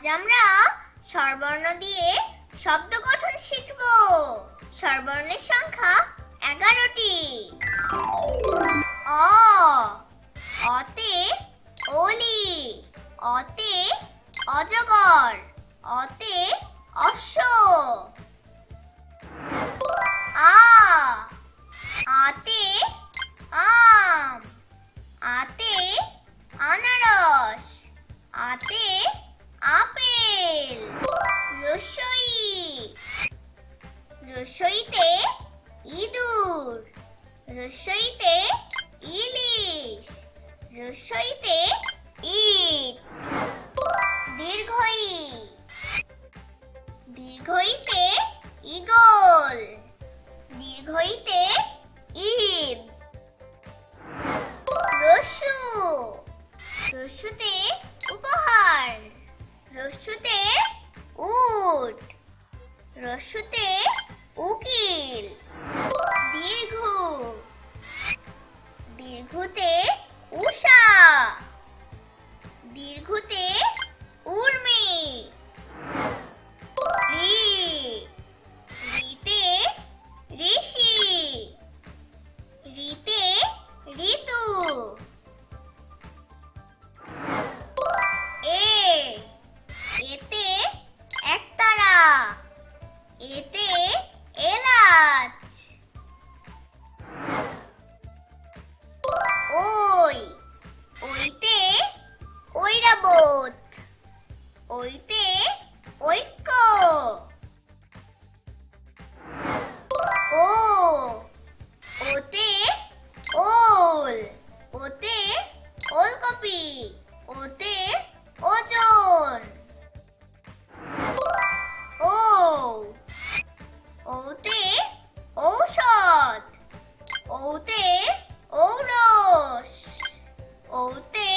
আমরা স্বরবর্ণ দিয়ে শব্দ গঠন শিখব। স্বরবর্ণের সংখ্যা 11টি। অ, অতে অলি, অতে অজগর, অতে অশ্ব। আ, আতে আম, আতে আনারস, আতে আপেল। রসই, রসইতে ইঁদুর, রসইতে ইলিশ, রসইতে ইট। দীর্ঘই, দীর্ঘইতে ঈগল, দীর্ঘইতে ঈদ। রস্যু, রস্যুতে উপহার, রস্যুতে উট, রস্যুতে উকিল। দীর্ঘ, দীর্ঘতে উষা, দীর্ঘতে উর্মি। ঋ, ঋতে ঋষি, ঋতে ঋতু। এ, এতে একতারা, এতে এলাচ। ওই, ওইতে ঐরাবত, ওইতে ঐক্য। ও, ওতে ওল, ওতে ওলকপি, ওতে ওজন। ও, ওতে ঔষধ, ওতে ঔরস, ওতে